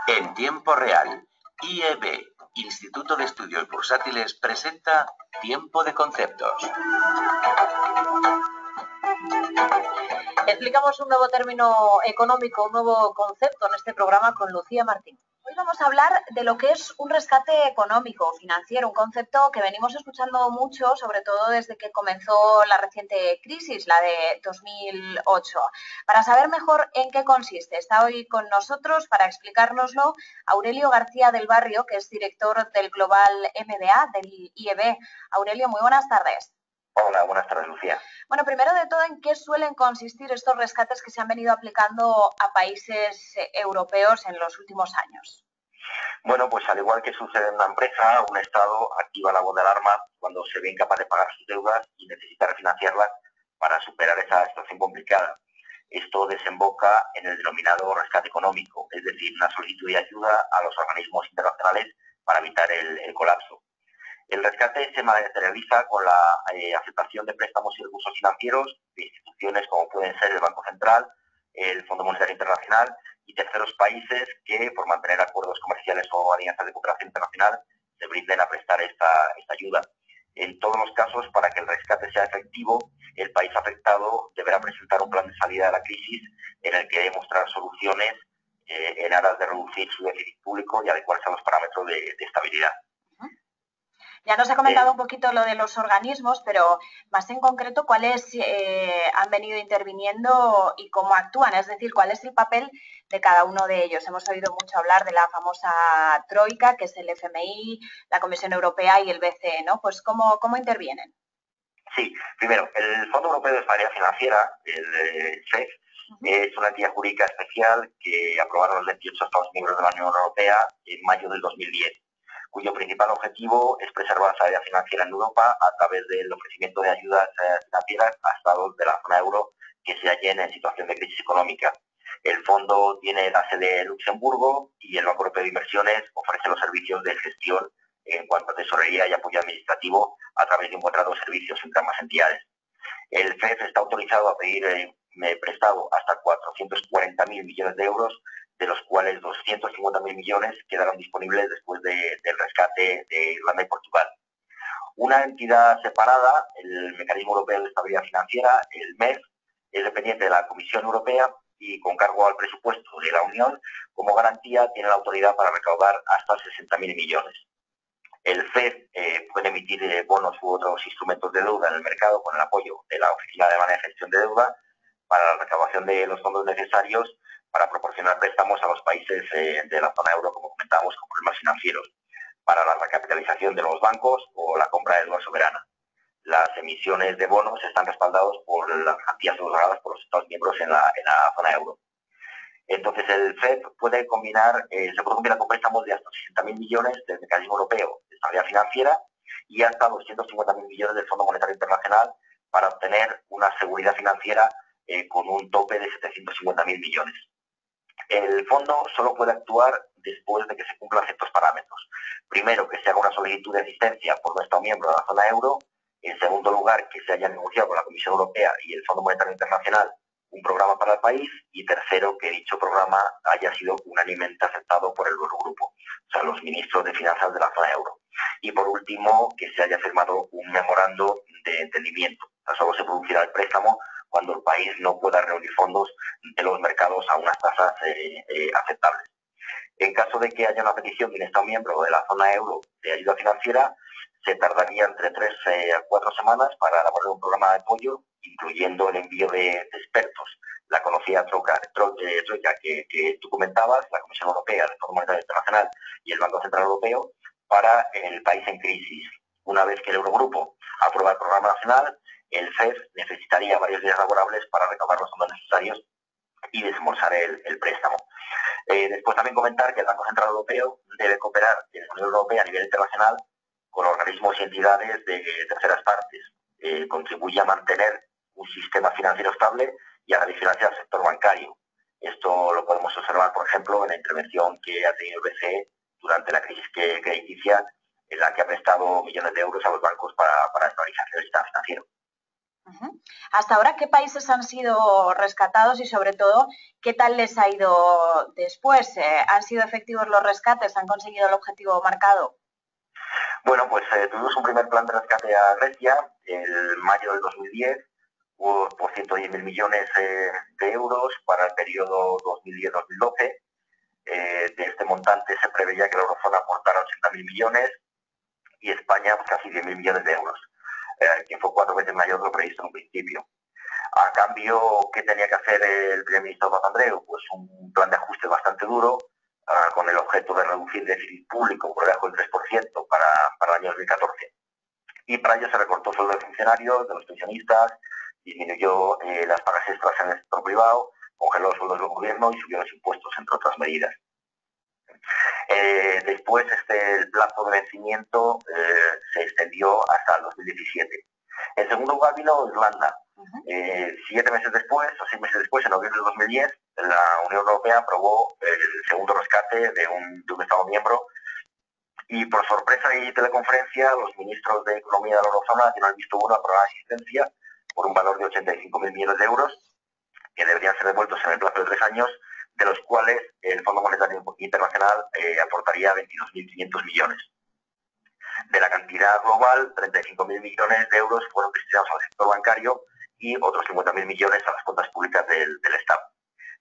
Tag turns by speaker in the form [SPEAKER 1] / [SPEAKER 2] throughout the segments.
[SPEAKER 1] En tiempo real, IEB, Instituto de Estudios Bursátiles, presenta Tiempo de Conceptos.
[SPEAKER 2] Explicamos un nuevo término económico, un nuevo concepto en este programa con Lucía Martín. Hoy vamos a hablar de lo que es un rescate económico, financiero, un concepto que venimos escuchando mucho, sobre todo desde que comenzó la reciente crisis, la de 2008. Para saber mejor en qué consiste, está hoy con nosotros para explicárnoslo Aurelio García del Barrio, que es director del Global MBA del IEB. Aurelio, muy buenas tardes.
[SPEAKER 3] Hola, buenas tardes, Lucía.
[SPEAKER 2] Bueno, primero de todo, ¿en qué suelen consistir estos rescates que se han venido aplicando a países europeos en los últimos años?
[SPEAKER 3] Bueno, pues al igual que sucede en una empresa, un Estado activa la voz de alarma cuando se ve incapaz de pagar sus deudas y necesita refinanciarlas para superar esa situación complicada. Esto desemboca en el denominado rescate económico, es decir, una solicitud de ayuda a los organismos internacionales para evitar el colapso. El rescate se materializa con la aceptación de préstamos y recursos financieros de instituciones como pueden ser el Banco Central, el Fondo Monetario Internacional y terceros países que, por mantener acuerdos comerciales o alianzas de cooperación internacional, se brinden a prestar esta ayuda. En todos los casos, para que el rescate sea efectivo, el país afectado deberá presentar un plan de salida de la crisis en el que debe mostrar soluciones en aras de reducir su déficit público y adecuarse a los parámetros de estabilidad.
[SPEAKER 2] Ya nos ha comentado un poquito lo de los organismos, pero más en concreto, ¿cuáles han venido interviniendo y cómo actúan? Es decir, ¿cuál es el papel de cada uno de ellos? Hemos oído mucho hablar de la famosa Troika, que es el FMI, la Comisión Europea y el BCE, ¿no? Pues, ¿cómo intervienen?
[SPEAKER 3] Sí, primero, el Fondo Europeo de Estabilidad Financiera, el FED, es una entidad jurídica especial que aprobaron los 28 Estados miembros de la Unión Europea en mayo del 2010. Cuyo principal objetivo es preservar la estabilidad financiera en Europa a través del ofrecimiento de ayudas financieras a estados de la zona euro que se hallen en situación de crisis económica. El fondo tiene la sede en Luxemburgo y el Banco Europeo de Inversiones ofrece los servicios de gestión en cuanto a tesorería y apoyo administrativo a través de un contrato de servicios entre ambas entidades. El FED está autorizado a pedir prestado hasta 440.000 millones de euros, de los cuales 250.000 millones quedaron disponibles después del rescate de Irlanda y Portugal. Una entidad separada, el Mecanismo Europeo de Estabilidad Financiera, el MEF, es dependiente de la Comisión Europea y con cargo al presupuesto de la Unión, como garantía tiene la autoridad para recaudar hasta 60.000 millones. El FED puede emitir bonos u otros instrumentos de deuda en el mercado con el apoyo de la Oficina de Manejo y Gestión de Deuda para la recaudación de los fondos necesarios para proporcionar préstamos a los países de la zona euro, como comentábamos, con problemas financieros, para la recapitalización de los bancos o la compra de deuda soberana. Las emisiones de bonos están respaldados por las garantías otorgadas por los Estados miembros en la zona euro. Entonces, el FED se puede combinar con préstamos de hasta 60.000 millones del Mecanismo Europeo de Estabilidad Financiera y hasta 250.000 millones del Fondo Monetario Internacional para obtener una seguridad financiera con un tope de 750.000 millones. El fondo solo puede actuar después de que se cumplan ciertos parámetros. Primero, que se haga una solicitud de asistencia por nuestro miembro de la zona euro. En segundo lugar, que se haya negociado con la Comisión Europea y el Fondo Monetario Internacional un programa para el país. Y tercero, que dicho programa haya sido unánimemente aceptado por el Eurogrupo, o sea, los ministros de finanzas de la zona euro. Y por último, que se haya firmado un memorando de entendimiento. O sea, solo se producirá el préstamo cuando el país no pueda reunir fondos de los mercados a unas tasas aceptables. En caso de que haya una petición de un Estado miembro de la zona euro de ayuda financiera, se tardaría entre 3 a 4 semanas para elaborar un programa de apoyo, incluyendo el envío de expertos, la conocida troika que tú comentabas, la Comisión Europea, el Fondo Monetario Internacional y el Banco Central Europeo, para el país en crisis. Una vez que el Eurogrupo aprueba el programa nacional, el FED necesitaría varios días laborables para recaudar los fondos necesarios y desembolsar el préstamo. Después también comentar que el Banco Central Europeo debe cooperar en la Unión Europea a nivel internacional con organismos y entidades de terceras partes. Contribuye a mantener un sistema financiero estable y a la vigilancia del sector bancario. Esto lo podemos observar, por ejemplo, en la intervención que ha tenido el BCE durante la crisis crediticia, en la que ha prestado millones de euros a los bancos para estabilizar el sistema financiero.
[SPEAKER 2] Hasta ahora, ¿qué países han sido rescatados y, sobre todo, qué tal les ha ido después? ¿Han sido efectivos los rescates? ¿Han conseguido el objetivo marcado?
[SPEAKER 3] Bueno, pues tuvimos un primer plan de rescate a Grecia en mayo del 2010, por 110.000 millones de euros para el periodo 2010-2012. De este montante se preveía que la eurozona aportara 80.000 millones y España pues, casi 10.000 millones de euros, que fue 4 veces mayor de lo previsto en un principio. A cambio, ¿qué tenía que hacer el primer ministro Papandreou? Pues un plan de ajuste bastante duro, con el objeto de reducir el déficit público por debajo del 3% para el año 2014. Y para ello se recortó sueldo de funcionarios, de los pensionistas, disminuyó las pagas extras en el sector privado, congeló los sueldos del gobierno y subió los impuestos, entre otras medidas. Después, el plazo de vencimiento se extendió hasta el 2017. En segundo lugar vino Irlanda. 7 meses después, o 6 meses después, en noviembre de 2010, la Unión Europea aprobó el segundo rescate de un Estado miembro y, por sorpresa y teleconferencia, los ministros de Economía de la Eurozona tienen visto bueno aprobar asistencia por un valor de 85.000 millones de euros que deberían ser devueltos en el plazo de 3 años, de los cuales el Fondo Monetario Internacional aportaría 22.500 millones. De la cantidad global, 35.000 millones de euros fueron destinados al sector bancario y otros 50.000 millones a las cuentas públicas del Estado.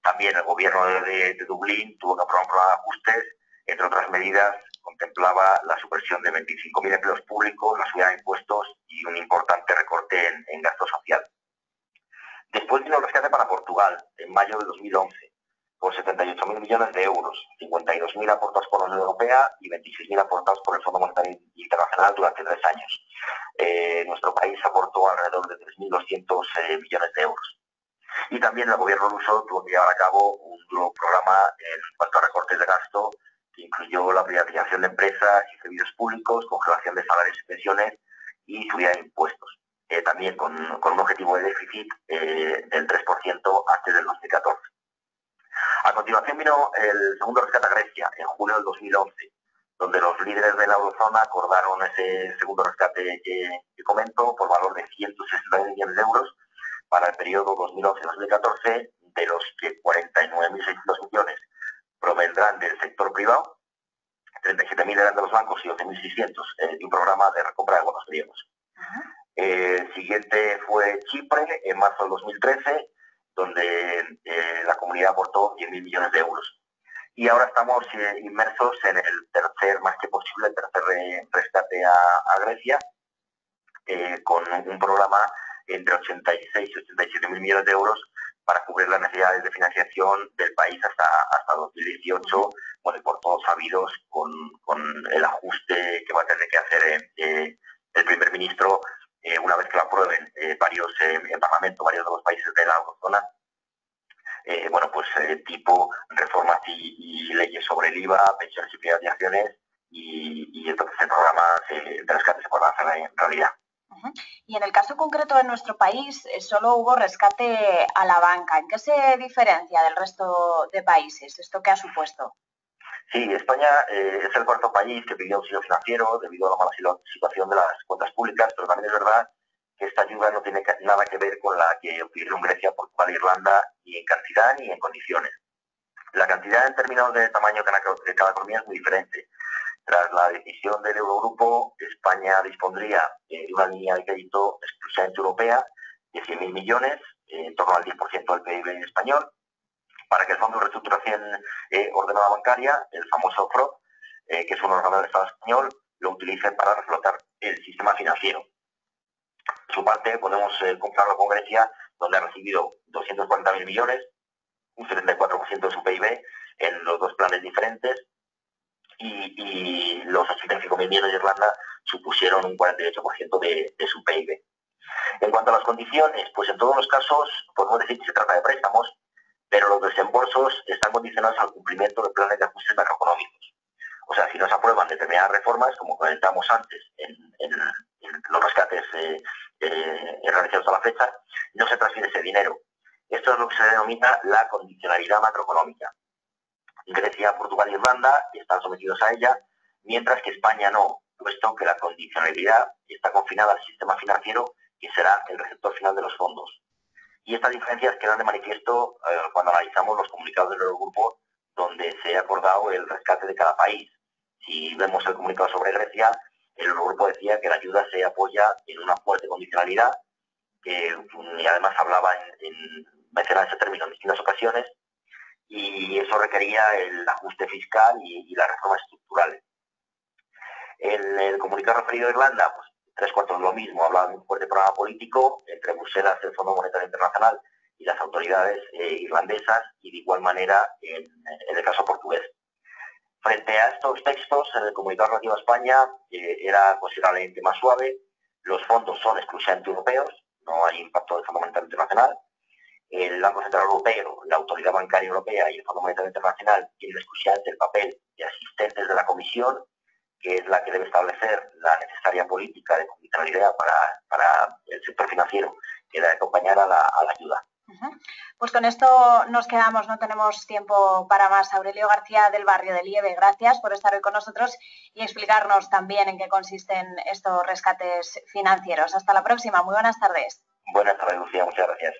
[SPEAKER 3] También el gobierno de Dublín tuvo que aprobar un programa de ajustes. Entre otras medidas, contemplaba la supresión de 25.000 empleos públicos, la subida de impuestos y un importante recorte en gasto social. Después vino el rescate para Portugal, en mayo de 2011, por 78.000 millones de euros, 52.000 aportados por la Unión Europea y 26.000 aportados por el Fondo Monetario Internacional durante 3 años. Nuestro país aportó alrededor de 3.200 millones de euros. Y también el gobierno ruso tuvo que llevar a cabo un duro programa en cuanto a recortes de gasto, que incluyó la privatización de empresas y servicios públicos, congelación de salarios y pensiones y subida de impuestos. También con un objetivo de déficit del 3% antes del 2014. A continuación vino el segundo rescate a Grecia, en junio del 2011, donde los líderes de la eurozona acordaron ese segundo rescate que comento por valor de 160.000 millones de euros para el periodo 2011-2014, de los que 49.600 millones provendrán del sector privado, 37.000 eran de los bancos y 12.600 de un programa de recompra de bonos griegos. El siguiente fue Chipre, en marzo del 2013, donde la comunidad aportó 10.000 millones de euros. Y ahora estamos inmersos en el tercer rescate a Grecia, con un programa entre 86 y 87.000 millones de euros para cubrir las necesidades de financiación del país hasta 2018, bueno, y por todos sabidos, con el ajuste que va a tener que hacer el primer ministro una vez que lo aprueben varios en Parlamento, varios de los países de la eurozona, tipo reformas y leyes sobre el IVA, pensiones y privatizaciones, y entonces el programa de rescate se podrá hacer en realidad.
[SPEAKER 2] Y en el caso concreto de nuestro país, solo hubo rescate a la banca. ¿En qué se diferencia del resto de países? ¿Esto qué ha supuesto?
[SPEAKER 3] Sí, España es el cuarto país que pidió auxilio financiero debido a la mala situación de las cuentas públicas, pero también es verdad que esta ayuda no tiene nada que ver con la que obtuvieron Grecia, Portugal e Irlanda, ni en cantidad ni en condiciones. La cantidad en términos de tamaño de cada economía es muy diferente. Tras la decisión del Eurogrupo, España dispondría de una línea de crédito exclusivamente europea de 100.000 millones, en torno al 10% del PIB español, para que el Fondo de Reestructuración Ordenada Bancaria, el famoso FROB, que es un órgano del Estado español, lo utilice para reflotar el sistema financiero. Por su parte, podemos compararlo con Grecia, donde ha recibido 240.000 millones, un 74% de su PIB, en los dos planes diferentes, y los 85.000 millones de Irlanda supusieron un 48% de su PIB. En cuanto a las condiciones, pues en todos los casos podemos decir que se trata de préstamos, pero los desembolsos están condicionados al cumplimiento de planes de ajustes macroeconómicos. O sea, si no se aprueban determinadas reformas, como comentamos antes en los rescates realizados a la fecha, no se transfiere ese dinero. Esto es lo que se denomina la condicionalidad macroeconómica. Grecia, Portugal e Irlanda están sometidos a ella, mientras que España no, puesto que la condicionalidad está confinada al sistema financiero que será el receptor final de los fondos. Y estas diferencias quedan de manifiesto cuando analizamos los comunicados del Eurogrupo, donde se ha acordado el rescate de cada país. Si vemos el comunicado sobre Grecia, el Eurogrupo decía que la ayuda se apoya en una fuerte condicionalidad, y además hablaba mencionaba ese término en distintas ocasiones, y eso requería el ajuste fiscal y las reformas estructurales. El comunicado referido a Irlanda, pues 3/4 de lo mismo, hablaba de un fuerte programa político entre Bruselas, el Fondo Monetario Internacional y las autoridades irlandesas, y de igual manera en el caso portugués. Frente a estos textos, en el comunicado relativo a España era considerablemente más suave. Los fondos son exclusivamente europeos, no hay impacto del Fondo Monetario Internacional. El Banco Central Europeo, la Autoridad Bancaria Europea y el Fondo Monetario Internacional tienen exclusivamente el papel de asistentes de la Comisión, que es la que debe establecer la necesaria política de condicionalidad para el sector financiero que debe acompañar a la ayuda.
[SPEAKER 2] Pues con esto nos quedamos, no tenemos tiempo para más. Aurelio García del Barrio del IEB, gracias por estar hoy con nosotros y explicarnos también en qué consisten estos rescates financieros. Hasta la próxima, muy buenas tardes.
[SPEAKER 3] Buenas tardes, Lucía, muchas gracias.